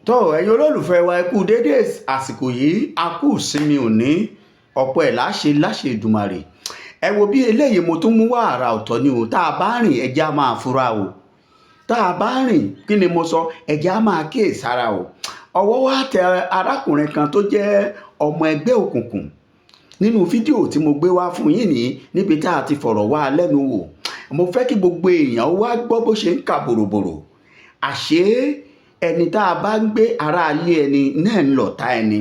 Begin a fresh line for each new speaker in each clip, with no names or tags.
tó ẹ̀yin olólùfẹ́ wa ẹ kú dédé àsìkò yìí a kú ìsinmi òní ọ̀pọ̀ ẹ̀ láṣẹ Èdùmàrè ẹ wo bí eléyìí mo tún mú wá àrà ọ̀tọ̀ ni o tá a bá rìn ẹjẹ́ a máa fura o tá a bá rìn kí ni mo sọ ẹjẹ́ a máa kíyèsára o ọwọ́ wá tẹ arákùnrin kan tó jẹ́ ọmọ ẹgbẹ́ òkùnkùn nínú fídíò tí mo gbé wá fún yín ní níbi tá a ti fọ̀rọ̀ wá lẹ́nu wò mo fẹ́ kí gbogbo èèyàn wá gbọ́ bó ṣe ń kà bòròbòrò àṣé ẹni tá a bá ń gbé ara ilé ẹni náà ń lọ̀tá ẹni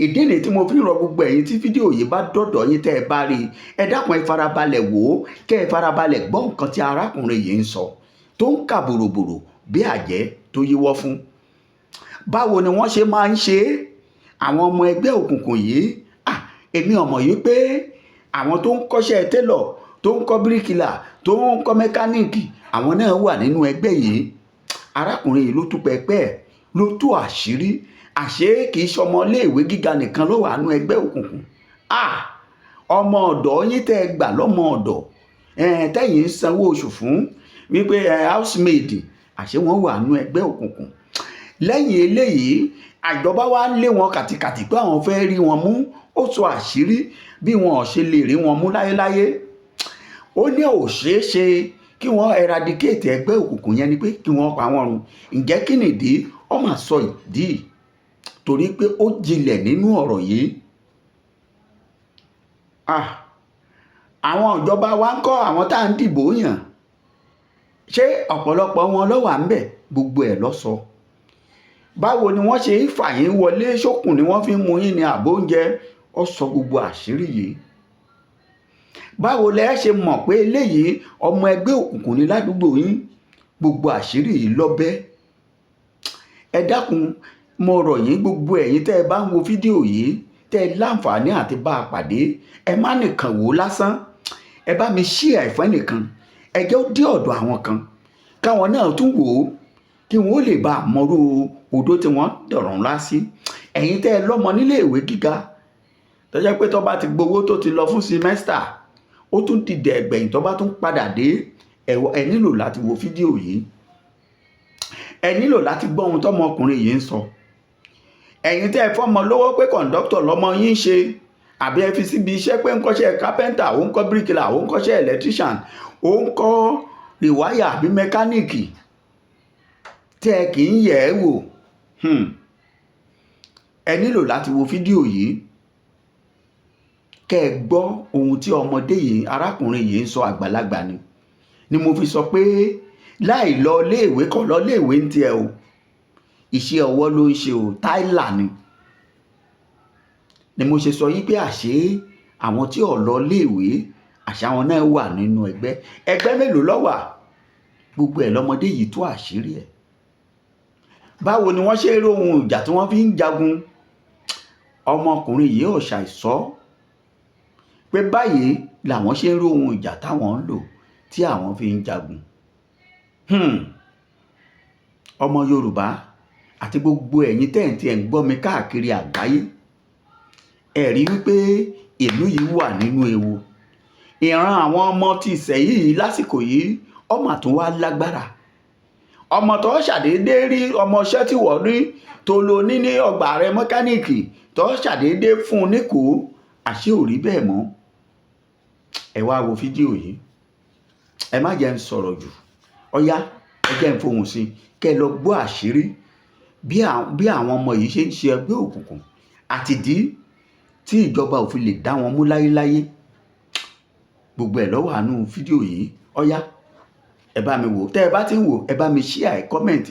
ìdí ni tí mo fi ń rọ gbogbo ẹ̀yin tí fídíò yìí bá dọ̀dọ̀ yín tẹ́ ẹ bá rí ẹ dákun ẹ farabalẹ̀ wò ó kẹ́ ẹ farabalẹ̀ gbọ́ nǹkan tí arákùnrin yìí ń sọ tó ń kà bòròbòrò bí àjẹ́ tó yíwọ́ fún báwo ni wọ́n ṣe máa ń ṣe àwọn ọmọ ẹgbẹ́ òkùnkùn yìí èmi ò mọ̀ yìí pé àwọn tó ń kọ́ṣẹ́ télọ̀ tó ń kọ́ bíríkìlà tó ń kọ́ mẹkáníìkì àwọn náà wà nínú ẹgbẹ́ yìí arákùnrin yìí ló tú pẹpẹ ló tú àṣírí àṣé kì í ṣọmọ iléèwé gíga nìkan ló wà nínú ẹgbẹ́ òkùnkùn ọmọ ọ̀dọ̀ yín tẹ́ ẹ gbà lọ́mọ ọ̀dọ̀ tẹ́yìn ń sanwó oṣù fún wípé housemaid àṣé wọ́n wà nínú ẹgbẹ́ òkùnkùn lẹ́yìn eléyìí àjọba wa lé wọn kàtìkàtì pé àwọn fẹ́ rí wọn mú ó sọ àṣírí bí wọn ò ṣe lè rí wọn mú láyéláyé ó ní ò ṣeé ṣe kí wọ́n eradicate ẹgbẹ́ òkùnkùn yẹn ni pé kí wọ́n pa wọ́n run ǹjẹ́ kí nìdí ó mà sọ ìdí torí pé ó jinlẹ̀ nínú ọ̀rọ̀ yìí àwọn ìjọba wa ń kọ́ àwọn tá à ń dìbò yàn ṣé ọ̀pọ̀lọpọ̀ wọn ló wà ń bẹ̀ gbogbo ẹ̀ ló sọ báwo ni wọ́n ṣe ń fà yín wọlé ṣókùn ni wọ́n fi ń mú yín ní àbó oúnjẹ ó sọ gbogbo àṣírí yìí báwo lẹ ṣe mọ̀ pé eléyìí ọmọ ẹgbẹ́ òkùnkùn ní ládùúgbò yín gbogbo àṣírí yìí lọ́bẹ̀ ẹ dákun mo rọ̀ yín gbogbo ẹ̀yin tẹ́ ẹ bá ń wo fídíò yìí tẹ́ ẹ láǹfààní àti bá a pàdé ẹ má nìkan wò ó lásán ẹ bá mi share ẹ̀fọ́ nìkan ẹ jẹ́ ó dé ọ̀dọ̀ àwọn kan káwọn náà tún wò ó kí wọ́n lè bá a mọ̀rú odó tí wọ́n dọ̀rọ̀ ńlá sí ẹ̀yin tẹ́ ẹ lọ́mọ nílé ìwé gíga tó jẹ́ pé tó bá ti gbowó tó ti lọ fún simẹ́stà ó tún ti dẹ̀ ẹgbẹ̀yìn tó bá tún padà dé ẹ nílò láti wo fídíò yìí ẹ nílò láti gbọ́ ohun tọ́mọkùnrin yìí ń sọ ẹ̀yin tẹ́ ẹ fọ́mọ lówó pé kọ̀ǹdọ́tọ̀ lọ́mọ yín ṣe àbí ẹ fi síbi iṣẹ́ pé ń kọ́ṣẹ́ kápẹ́ńtà ó ń kọ́ bíríkìlà ó ń kọ́ṣẹ́ electrician ó ń kọ́ rìwáyà àbí mẹkáníìkì tẹ́ ẹ kì í yẹ̀ ẹ́ wò ẹ nílò láti wo fídíò yìí kẹ́ ẹ gbọ́ ohun tí ọmọdé yìí arákùnrin yìí ń sọ àgbàlagbà ni mo fi sọ pé láì lọ léèwé kọ́ lọ léèwé ń tiẹ̀ o iṣẹ́ ọwọ́ ló ń ṣe o táìlà ni mo ṣe sọ yí pé àṣé àwọn tí ò lọ léèwé àṣà wọn náà wà nínú ẹgbẹ́ mélòó ló wà gbogbo ẹ̀ lọ́mọdé yìí tú àṣírí ẹ̀ báwo ni wọ́n ṣe rí ohun ìjà tí wọ́n fi ń jagun ọmọkùnrin yìí ò ṣàìsọ pé báyìí làwọn ṣe ń rí ohun ìjà táwọn ń lò tí àwọn fi ń jagun ọmọ Yorùbá àti gbogbo ẹ̀yin tẹ́ǹtì ẹ̀ ń gbọ́ mi káàkiri àgbáyé ẹ rí wípé ìlú yìí wà nínú ewu ìran àwọn ọmọ tí ìsẹ̀yìn lásìkò yìí ọmọ tún wá lágbára ọmọ tó ṣàdédé rí ọmọọṣẹ́ tí wọ́n rí tó lò ní ọgbà rẹ mẹkáníìkì tó ṣàdédé fún un níkò àṣé ò rí bẹ́ẹ̀ mọ́ ẹ wá wo fídíò yìí ẹ má jẹ́ ń sọ̀rọ̀ jù ọ̀yá ẹ jẹ́ ń fohùn sí kẹ́ lọ gbọ́ àṣírí bí àwọn ọmọ yìí ṣe ń ṣe ẹgbẹ́ òkùnkùn àtìdí tí ìjọba ò fi lè dá wọn mú láyéláyé gbogbo ẹ̀ ló wà nínú fídíò yìí ọ̀yá ẹ bá mi wò tẹ́ ẹ bá ti ń wò ẹ bá mi share ẹ comment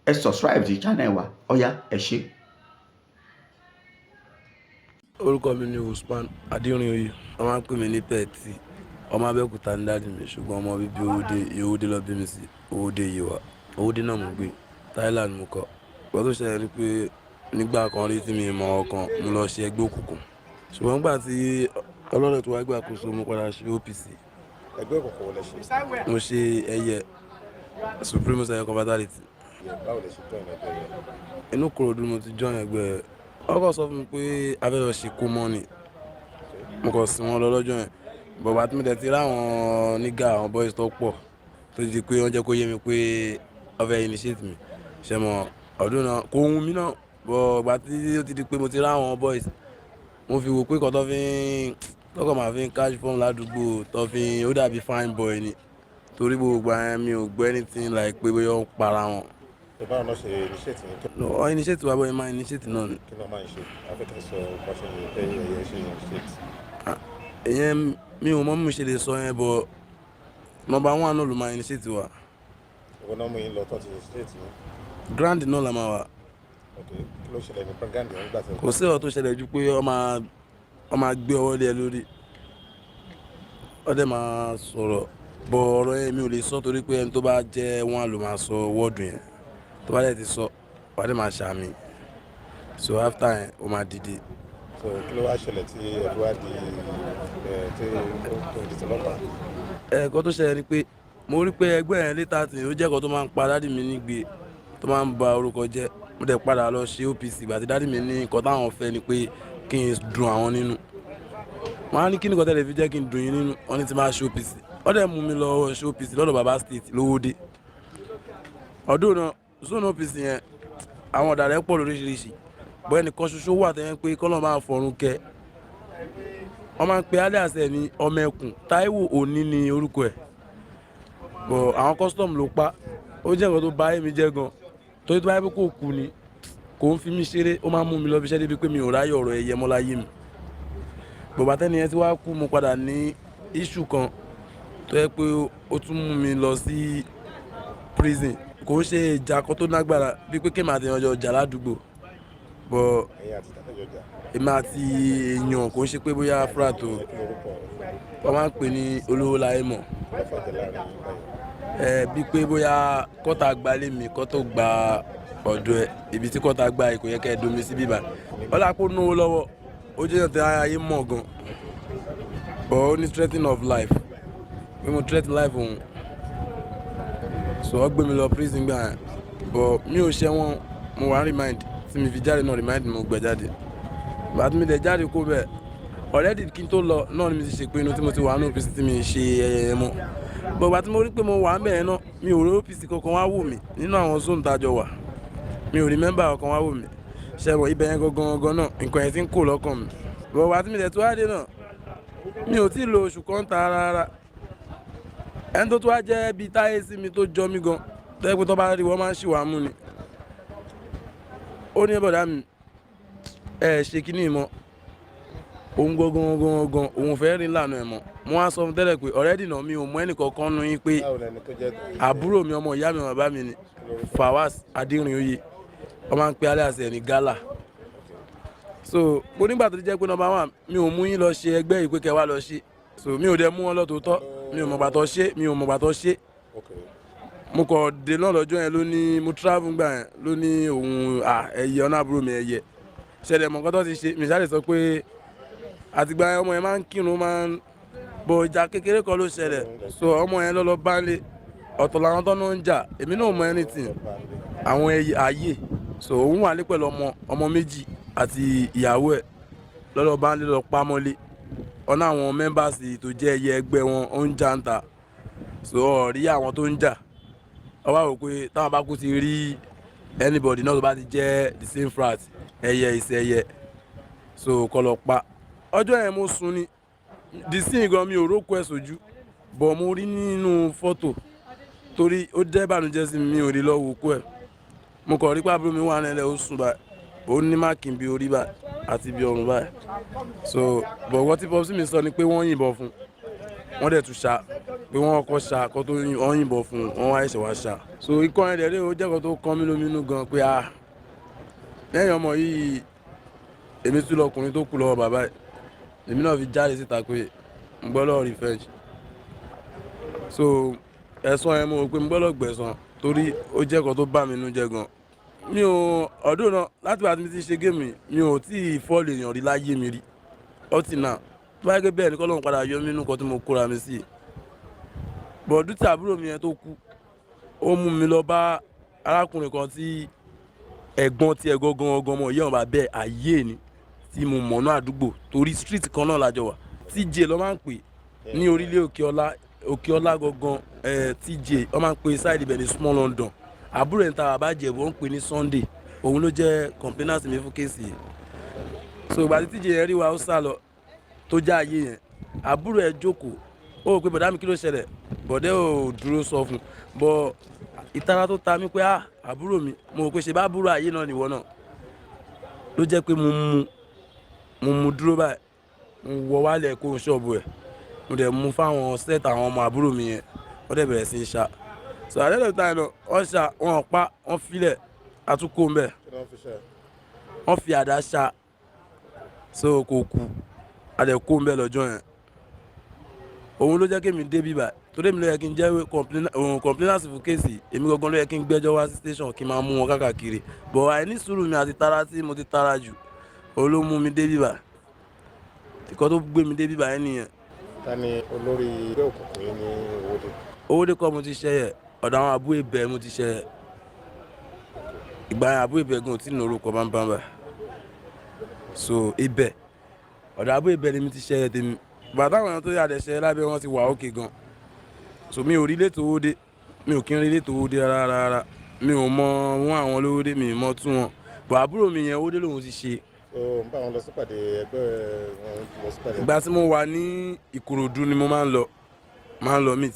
ẹ subscribe sí channel wa ọ̀yá ẹ ṣé.
orúkọ mi ni Usman Adéoyè wọ́n máa ń pè mí ní pẹ́ẹ́tì ọmọ Abẹ́òkúta ní dáàdì mi ṣùgbọ́n ọmọ bíbí Owódé ló bí mi sí Owódé Yewa Owódé náà mo gbé Thailand mo kọ́ wọ́n tó ṣẹlẹ̀ ni pé nígbà kan rí tí mi mọ ọkàn mo lọ ṣe ẹgbẹ́ òkùnkùn ṣùgbọ́n nígbà tí Ọlọ́run tó wá gbà kóso mo padà ṣe OPC
ẹgbẹ́ òkùnkùn wọlé ṣe.
mo ṣe ẹyẹ Supreme Science Convertality.
báwo lè ṣe join ẹgbẹ́ yẹn.
inú Ìkòròdú mo ti join ẹgbẹ́ ọkọ̀ sọ fún mi pé abẹ́rẹ́ ṣe kó mọ́ ni mo kàn sí wọn lọ lọ́jọ́ yẹn bọ̀bá tí mo tẹ̀ ti ráwọn nígà àwọn boys tó pọ̀ tó di pé wọ́n jẹ́ kó yé mi pé wọ́n fẹ́ initiate mi ṣe mọ́ ọdún náà kò hun mí náà bọ̀ ìgbà tí ó ti di pé mo ti ráwọn boys mo fi wò pé kọ́ tó fi ń tọkọ̀ máa fi ń cash form ládùúgbò tó fi ó dàbí fine boy ni torí gbogbo àyẹn mi ò gbọ́ anything like pé bóyá ó ń para wọn.
tó báwọn náà ṣe initiate ní kí
ọ initiate wa bóyá máa initiate náà ni.
ló máa ń ṣe afẹ́kẹ́ sọ bọ́ṣẹ́ ní pé ẹ̀yẹ ṣe initiate.
ìyẹn mi ò mọ̀ mi ṣe lè sọ yẹn bọ̀ number one náà ló máa initiate wa.
ìwọ náà mú yín lọ tó ti initiate ní.
grand náà la máa wà.
ok kí ló ṣẹlẹ̀ ní grand yẹn nígbà tí.
kò sí ọ̀rọ̀ tó ṣẹlẹ̀ ju pé ọ máa gbé ọwọ́ lé ẹ lórí ọ dẹ̀ máa sọ̀rọ̀ bọ̀ ọ̀rọ̀ yẹn mi ò lè sọ torí pé ẹni tó bá jẹ́ wọn ló máa sọ wọ́ọ̀dù yẹn tó bá dẹ̀ ti sọ wàá dẹ̀ máa ṣàmì so after yẹn ó máa dìde.
so kí ló wá ṣẹlẹ̀ tí ẹ̀dùn wá di tí ó di tọlọ́pàá.
ẹ̀kọ́ tó ṣẹlẹ̀ ni pé mo rí pé ẹgbẹ́ yẹn létà tí ó jẹ́ ẹ̀kọ́ tó máa ń pa dádì mi nígbè tó máa ń ba orúkọ jẹ́ mo dẹ̀ padà lọ ṣe OPC ìgbà tí dádì mi ní nǹkan táwọn fẹ́ ni pé kí n dùn àwọn nínú wọn á ní kí nìkan tẹ́lẹ̀ fi jẹ́ kí n dùn yín nínú wọn ní ti máa ṣe OPC wọ́n dẹ̀ mú mi lọ ṣe OPC lọ́dọ̀ baba state lówódé ọdún náà zone OPC yẹn àwọn ọ̀dàrẹ́ pọ̀ lóríṣiríṣi bọ́ ẹnìkan ṣoṣo wà tẹ́yẹn pé kọ́lọ́ máa fọ̀run kẹ́ wọ́n máa ń pe alias ẹ̀ ní ọmọ ẹkùn Táíwò Òní ní orúkọ ẹ̀ bọ̀ àwọn custom ló pa ó jẹ́ nǹkan tó bá èmi jẹ́ gan torí tó bá yẹ pé kò kú ni kò ń fi mí ṣeré ó máa ń mú mi lọ bí iṣẹ́ débi pé mi ò ráyè ọ̀rọ̀ ẹ̀yẹ mọ́ láyé mi bọ̀bá tẹ́ni yẹn tí wàá kú mo padà ní issue kan tó yẹ pé ó tún mú mi lọ sí prison kò ń ṣe ìjà kan tó lágbára bíi pé kéèmà àti ìyànjọ ọjà ládùúgbò bọ̀ èmi àti èèyàn kò ń ṣe pé bóyá fúrátò wọ́n máa ń pè ní olówó láyé mọ̀ bíi pé bóyá kọ́tà gbalé mi kọ́tà gba ọ̀dọ̀ ẹ̀ ibi tí kọ́tà gba ẹ̀ kò yẹ kẹ́ ẹ domi sí bíbá ọlápò náwó lọ́wọ́ ó jẹ́ ìyàntẹ́ ayé mọ̀ gan but ó ní threatening of life pé mo threaten life òun so wọ́n gbé mi lọ prison gbà yẹn but mi ò ṣe wọn mo wá remind tí mi fi jáde náà remind mi mo gbẹ jáde bàtí mi dẹ̀ jáde kó bẹ́ẹ̀ already kí n tó lọ náà ni mi ti ṣe pé inú tí mo ti wà ní OPC tí mi ṣe ẹyẹ mọ́ but bàtí mo rí pé mo wà ń bẹ̀rẹ̀ náà mi ò rí OPC kankan wá wò mí nínú àwọn zone tájọ wà mi ò rí mẹ́mbà kankan wá wò mí ṣẹ́wọ̀n ibẹ̀ yẹn gangan náà nǹkan yẹn ti ń kó lọ́kàn mi but bàtí mi dẹ̀ tó wá dé náà mi ò tí ì lo oṣù kan ta rárá ẹni tó wá jẹ́ bíi táyé sí mi tó jọ mí gan tẹ́lẹ̀ pé tó bá rí wọ́n máa ń ṣì wá mú ni ó ní bọ̀dá mi ṣe kíní mọ́ òun gangan òun fẹ́ rìn lànà ẹ̀ mọ́ mo wá sọ fún tẹ́lẹ̀ pé already náà mi ò mọ ẹnì kankan nu yín pé àbúrò mi ọmọ ìyá mi bàbá mi ni Fawaz Adérinóyè wọ́n máa ń pe alẹ́ àṣẹ ní gala so mo nígbà tó jẹ́ pé number one mi ò mú yín lọ ṣe ẹgbẹ́ yìí pé kẹ́ wá lọ ṣe so mi ò dẹ̀ mú wọn lọ tòótọ́ mi ò mọ̀gbà tó ṣe mo kọ̀ dé náà lọ́jọ́ yẹn ló ní mo travel gbà yẹn ló ní òun ẹ̀yẹ ọ̀nà àbúrò mi ẹ̀yẹ ṣẹlẹ̀ mọ̀ nǹkan tó ti ṣe mi ṣáà lè sọ pé àtìgbà yẹn ọmọ yẹn máa ń kírun máa ń bọ̀ ìjà kékeré kan ló ṣẹlẹ̀ so ọmọ yẹn lọ́lọ́ bá lé ọ̀tọ̀ làwọn tó ń jà èmi náà mọ anything àwọn ayé so òun wà ní pẹ̀lú ọmọ méjì àti ìyàwó ẹ̀ lọ́lọ́ bá lé lọ pamọ́lé ọ̀nà àwọn members tó jẹ́ ẹyẹ ẹgbẹ́ wọn ó ń jà ń ta so ọ̀rí àwọn tó ń jà ọba wò pé táwọn bá kú ti rí anybody náà tó bá ti jẹ́ the same frat ẹyẹ ìṣẹ̀yẹ so kọ́ lọ pa ọjọ́ yẹn mo sùn ni the scene gan mi ò rókò ẹ̀ sójú bọ̀ mo rí nínú fọ́tò torí ó jẹ́ ìbànújẹ́ sí mi ò rí lọ́wọ́ òkú ẹ̀ mo kàn rí pé àbúrò mi wà nílẹ̀ ó sùn báyìí ó ní máàkì bí orí báyìí àti bí ọrùn báyìí so bọ̀ wọ́n tí pọ́sí mi sọ ni pé wọ́n yìnbọn fún wọ́n dẹ̀ tún ṣá pé wọ́n kọ́ ṣá kọ́ tó wọ́n yìnbọn fún wọ́n wá ẹ̀ṣẹ̀ wá ṣá so ikọ́ yẹn dẹ̀ ó jẹ́ kan tó kán mi lóminú gan pé lẹ́yìn ọmọ yìí èmi tún lọkùnrin tó kù lọ́wọ́ bàbá ẹ̀ èmi náà fi jáde síta pé ń gbọ́dọ̀ revenge so ẹ̀sán yẹn mo rò pé ń gbọ́dọ̀ gbẹ̀san torí ó jẹ́ kan tó bá mi nú jẹ́ gan mi ò ọdún náà láti wá tí mi ti ṣe géèmù mi ò tí ì fọ́ọ̀lù èèyàn rí láyé mi rí ọtí náà tó bá yẹ kí bẹ́ẹ̀ ni kọ́lọ́run padà yọ mí nínú kan tí mo kóra mi sí bọ̀dú tí àbúrò mi yẹn tó kú ó mú mi lọ bá arákùnrin kan tí ẹ̀gbọ́n tí ẹ̀ gangan ọmọ ìyá ọ̀bà bẹ́ẹ̀ ayé ni tí mo mọ̀ náà àdúgbò torí street kan náà lájọ wà TJ ló máa ń pè ní orílẹ̀ òkè ọlá gangan TJ wọ́n máa ń pè side ibẹ̀ ní small London àbúrò ẹ̀ ń ta bàbá Ìjẹ̀bú ó ń pè ní Sunday òun ló jẹ́ complainant mi fún kéèsì yìí. So ìgbà tí tíjẹ yẹn rí wa ó sá lọ tó já ayé yẹn àbúrò ẹ̀ jókòó ó rò pé bọ̀dá mi kí ló ṣẹlẹ̀ bọ̀dẹ́ ò dúró sọ fún bọ̀ ìtara tó ta mí pé àbúrò mi mo rò pé ṣe bá àbúrò ayé náà nìwọ náà ló jẹ́ pé mo mú dúró báyìí mo wọ wálẹ̀ kó ṣọ́ọ̀bù ẹ̀ mo dẹ̀ mú fáwọn set àwọn ọmọ àbúrò mi yẹn wọ́n dẹ̀ bẹ̀rẹ̀ sí í ṣá so àdéhùn táyà náà wọ́n ṣá wọn pa wọ́n filẹ̀ àtúkò mbẹ̀ wọ́n fi àdá ṣá so kò kú àdẹ̀kò mbẹ̀ lọ́jọ́ yẹn òun ló jẹ́ kí èmi dé bíbà torí èmi ló yẹ kí n jẹ́ complainant fún kéèsì èmi gangan ló yẹ kí n gbẹ́jọ́ wá sí station kí n máa mú wọn káàkiri bọ̀ àìní sùúrù mi àti tara tí mo ti tara jù òun ló mú mi dé bíbà ìkọ́ tó gbé mi dé bíbà yẹn nìyẹn.
ta ni olórí ilé òkùnkùn yìí ní Owódé?
Owódé kọ́ mo ti ṣẹyẹ ọ̀dọ̀ àwọn àbúrò ibẹ̀ mo ti ṣẹyẹ ìgbà yẹn àbúrò ibẹ̀ gan ò tí ì lórúkọ bámbámbá so ibẹ̀ ọ̀dọ̀ àbúrò ibẹ̀ ni mi ti ṣẹyẹ tèmi bàtà àwọn tó yà dẹ̀ṣẹ̀ lábẹ́ wọn ti wà òkè gan so mi ò rí létò Owódé mi ò kí ń rí létò Owódé rárá mi ò mọ wọn àwọn olówódé mi ò mọ tún wọn bọ̀ àbúrò mi yẹn Owódé lòun ti ṣe.
ń bá wọn lọ sípàdé ẹgbẹ́ wọn lọ sípàdé.
ìgbà tí mo wà ní Ìkòròdú ni mo máa ń lọ meet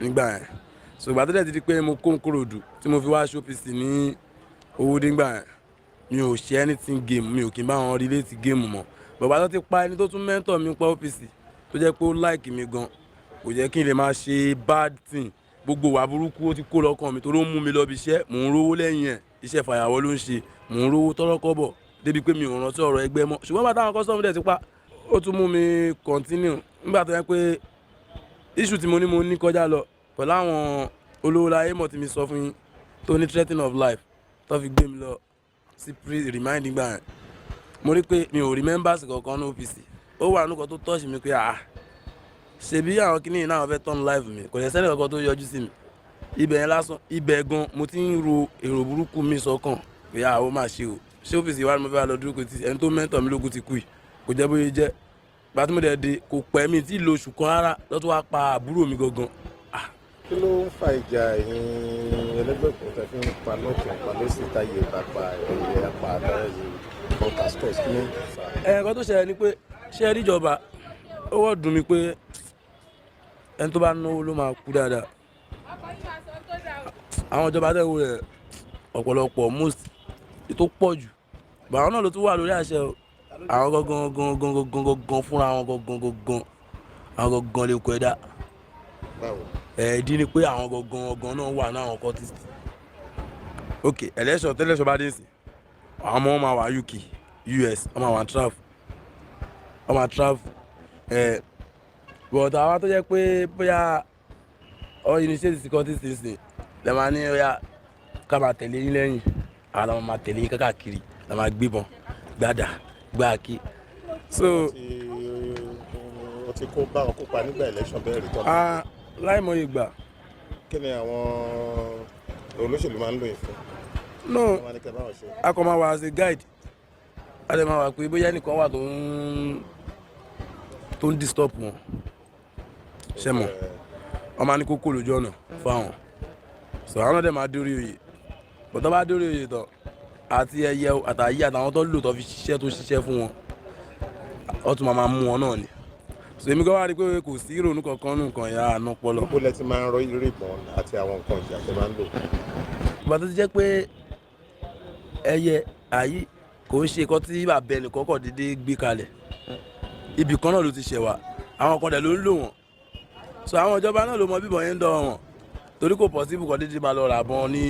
nígbà yẹn so ìgbà tó dẹ̀ ti di pé mo kó Ìkòròdú tí mo fi wá showpiece ní Owódé nígbà yẹn mi ò ṣe anything game mi ò kí n bá wọn relate game mọ́ bàbá tó ti pa ẹni tó tún mentor mi pa OPC tó jẹ́ pé ó like mi gan kò jẹ́ kí n lè máa ṣe bad thing gbogbo wà burúkú ó ti kó lọ́kàn mi tó ló mú mi lọ bí iṣẹ́ mò ń rówó lẹ́yìn ẹ̀ iṣẹ́ fàyàwọ́ ló ń ṣe mò ń rówó tọ́lọ́kọ́bọ̀ débi pé mi ò rántí ọ̀rọ̀ ẹgbẹ́ mọ́ ṣùgbọ́n bàtà àwọn kọ́sọ́mù dẹ̀ ti pa ó tún mú mi continue nígbà tó yẹ pé issue tí mo ní kọjá lọ pẹ̀lú àwọn olówó láyé mọ̀ tí mi sọ fún yín tó ní threatening of life tó fi gbé mi lọ sí remind nígbà yẹn mo rí pé mi ò rí members kankan ní OPC ó wà nǹkan tó touch mi pé ṣebí àwọn kìnìún náà fẹ́ turn life mi kò lè sẹ́ni kankan tó yọjú sí mi ibẹ̀ yẹn lásán ibẹ̀ gan mo ti ń ro èrò burúkú mi sọ́kàn pé ó máa ṣe o ṣé OPC wa ni mo fẹ́ lọ dúró kò tí ẹni tó mẹ́ntọ̀ mi lógún ti kú yìí kò jẹ́ bóyá jẹ́ gba tí mo dẹ̀ de kò pẹ́ mi tí lo oṣù kan rárá lọ́tọ́ wá pa àbúrò mi gangan.
kí ló ń fa ìjà ẹ̀yin ẹlẹ́gbẹ́ òkùnkùn tẹ́ fi ń pa lọ́tún pa lọ́sí táyé ìbápa ẹ̀yẹ apá àtàyè broadcasters kí ló ń fa.
ẹ̀ẹ̀kan tó ṣẹlẹ̀ ni pé ṣé ẹ ríjọba ó wọ́n dùn mí pé ẹni tó bá náwó ló máa kú dáadáa àwọn ìjọba tẹ̀wé rẹ̀ ọ̀pọ̀lọpọ̀ most tó pọ̀ jù bàwọn náà ló tún wà lórí àṣẹ o àwọn gangan fúnra wọn gangan àwọn gangan lè kọ ẹ̀dá ẹ̀ẹ́dí ni pé àwọn gangan náà wà náà àwọn cultist ok election tẹ́lẹ̀ṣọ́ bá dé sí àwọn ọmọ wọn máa wà UK US wọn máa wà travel but àwọn tó jẹ́ pé bóyá ọ initiate security system lè máa ní ọ̀yà ká máa tẹ̀lé yín lẹ́yìn àwọn làwọn máa tẹ̀lé yín káàkiri la máa gbébọn gbàdà gbàkí. so
o ti kó bá wọn kópa nígbà election bẹ́ẹ̀ rí tọ́.
láìmọye ìgbà.
kí ni àwọn olóṣèlú máa ń lò yín fún.
no a kò máa wà as a guide a lè máa wà pé bóyá ẹnìkan wà tó ń disturb wọn ṣe mọ̀ wọ́n máa ní kókó lójú ọ̀nà fáwọn so àwọn náà dẹ̀ máa dórí oyè bọ́tọ́ bá dórí oyè tán àti ẹyẹ àtàyè àtàwọn tó lò tó fi ṣiṣẹ́ tó ṣiṣẹ́ fún wọn ó tún máa mú wọn náà ni so èmi kọ́ wá rí pé kò sí ìrònú kankan nù kan ìyá àná pọlọ.
gbogbo lẹ ti máa ń rọ irú ìbọn àti àwọn nǹkan ìjà tó máa ń lò.
ìgbà tó ti jẹ́ pé ẹyẹ àyè kò ń ṣe nǹkan tí bàbá ẹnì kọ́kọ́ dédé gbé kalẹ̀ ibì kan náà ló ti ṣẹ̀ wá àwọn kan dẹ̀ ló ń lò wọ́n so àwọn ìjọba náà ló mọ bíbọn yẹn ń dọ̀ wọ́n torí kò possible kan dédé máa lọ rà bọ́n ní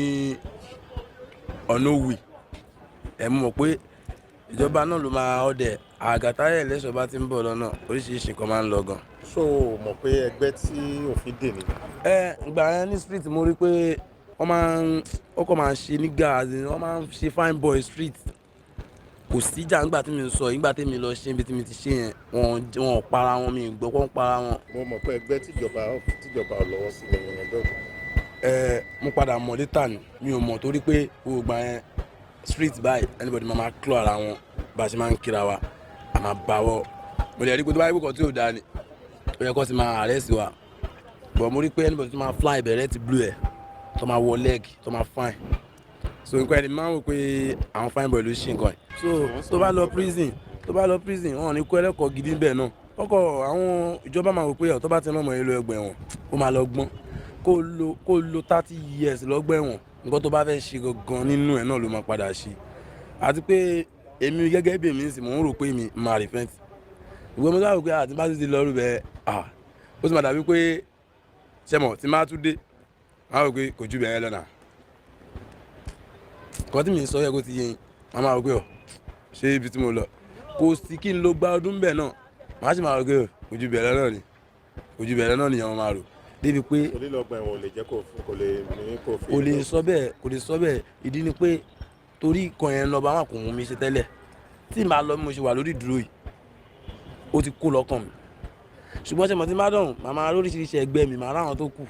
ọ̀nà òwì ẹ̀ mọ̀ pé ìjọba náà ló máa ọdẹ àgàtàyè ẹlẹ́sọ̀ bá ti ń bọ̀ lọ́nà oríṣiríṣi kan máa ń lọ gan.
so mọ̀ pé ẹgbẹ́ tí òfin dè ní.
ìgbà yẹn ní street mo rí pé wọ́n máa ń ṣe nígà wọ́n máa ń ṣe fine boy street kò síjà nígbà tí mi sọ nígbà tí mi lọ ṣe ibi tí mi ti ṣe yẹn wọn para wọn mi gbọ́ kó ń para wọn.
mo mọ̀ pé ẹgbẹ́ tíjọba ò lọ́wọ́ sí ni ẹgbẹ́ òkú.
mo padà mọ̀ létà ni mi ò mọ̀ torí pé gbogbo yẹn street by anybody máa claw ara wọn bá a ṣe máa ń kíra wa a máa bá wọ mo lè rí pé tó bá yẹ kó tí ò dáa ni ó yẹ kó ti máa arrest wa but mo rí pé anybody tó máa fly bẹ̀rẹ̀ ti blue ẹ̀ tó máa wọ leg tó máa fine so nǹkan ẹni máa ń wò pé àwọn fine boy ló ṣe nǹkan ẹ̀ so tó bá lọ prison wọn ò ní kó ẹlẹ́kọ̀ọ́ gidi bẹ́ẹ̀ náà ọkọ̀ àwọn ìjọba máa wò pé tó bá ti rán ọmọ yẹn lọ ẹgbẹ́ wọn ó máa lọ gbọ́n kó lo 30 years lọ́gbà ẹ̀wọ̀n nǹkan tó bá fẹ́ ṣe gangan nínú ẹ̀ náà ló máa padà ṣe àti pé èmi gẹ́gẹ́ bí èmi sì mò ń rò pé mi máa repent ìwé mo dáhùn pé àti bá ti lọ́rù bẹ́ẹ̀ ó sì máa dàbí pé ṣẹ́mọ̀ tí máa tún dé máa rò pé kò ju bẹ̀rẹ̀ lọ́nà kan tí mi sọ yẹ kó ti yé yín máa rò pé ṣé ibi tí mo lọ kò sí kí n lo gba ọdún bẹ́ẹ̀ náà máa sì máa rò pé kò ju bẹ̀rẹ̀ náà ni kò ju bẹ̀rẹ̀ náà nìyẹn wọn máa rò débi pé
onílọ́gbọ̀n ẹ̀wọ̀n ò lè jẹ́ kò lè ní kò fi.
kò lè sọ bẹ́ẹ̀ ìdí ni pé torí ìkan yẹn lọ́ba wọn kò mú mi ṣe tẹ́lẹ̀ tí màá lọ bí mo ṣe wà lórí ìdúró yìí ó ti kó lọ́kàn mi ṣùgbọ́n ṣe mo ti má dọ̀hùn màá lóríṣiríṣi ẹgbẹ́ mi màá ráwọn tó kù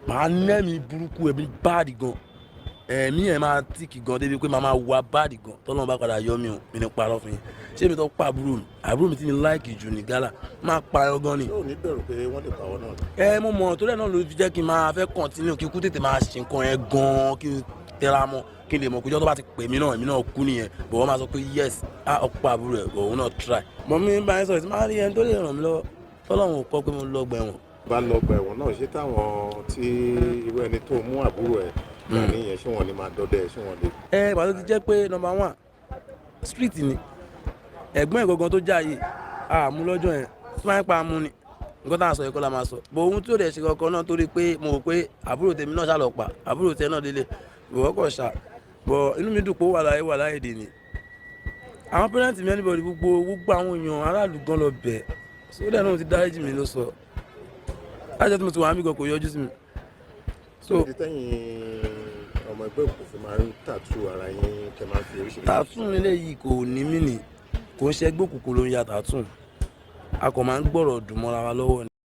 màá nẹ́mi burúkú ẹ̀mí báàdì gan ẹ̀mí ẹ̀ máa tíìkì gan débi pé màá máa wá báàdì gan tọ́lọ́run bá padà yọ mi ò mi ní parọ́ fún yín ṣé mi tó pa àbúrò mi tí mi láìkì jù ní gálà máa pa ẹ gan ni.
yóò ní bẹ̀rù pé wọ́n lè pa ọ náà.
mo mọ̀ torí ẹ̀ náà ló fi jẹ́ kí n máa fẹ́ kọ́ntínú kí kú tètè máa ṣe nǹkan ẹ̀ gan kí n tẹra mọ́ kí n lè mọ̀ pé ìjọ́ tó bá ti pè mí náà èmi náà kú nìyẹn bọ̀ wọ́n máa sọ pé yes ọ̀pọ̀ àbúrò ẹ̀ bọ̀ òun náà try. mọ̀ mi bá yẹn sọ̀rọ̀ tí máa rí ẹni tó lè ràn mí lọ́wọ́ tọ́lọ́run kọ́ pé mo lọ́gbà ẹ̀wọ̀n.
bá lọ́gbà ẹ̀wọ̀n náà ṣé táwọn tí irú ẹni tó mú àbúrò ẹ̀ nìyẹn ṣé wọ́n lè máa dọdẹ ṣé wọ́n lè.
pàtó ti jẹ́ pé number 1 street ni ẹ̀gbọ́n ìgangan tó jáàyè àmú lọ́jọ́ yẹn tí wọ́n ń pa amú ni nǹkan tá à ń sọ ẹ̀kọ́ la máa sọ bọ̀ ohun tí ó dẹ̀ ṣe kankan náà torí pé mo rò pé àbúrò tèmi náà ṣàlọ́ pa àbúrò tẹ náà délé bọ̀wọ́kọ̀ ṣá bọ̀ inú mi dùn pé ó wà láyé dè ní àwọn pẹ́rẹ́ǹtì mi anybody gbogbo àwọn èèyàn aráàlú gan lọ bẹ̀ sódà náà ti dáríjì mi ló sọ láti tí mo ti wà níbi gan kò yọjú sí mi.
ìdí tẹ́yìn ọmọ ẹgbẹ́ òkùnkùn máa ń tàtú ara yín kẹ́ máa fi oríṣiríṣi.
tàtún nílé yìí kò ní mí nì kò ń ṣe ẹgbẹ́ òkùnkùn ló ń ya tàtún a kò máa ń gbọ́rọ̀ dùn mọ́ra wa lọ́wọ́ ni.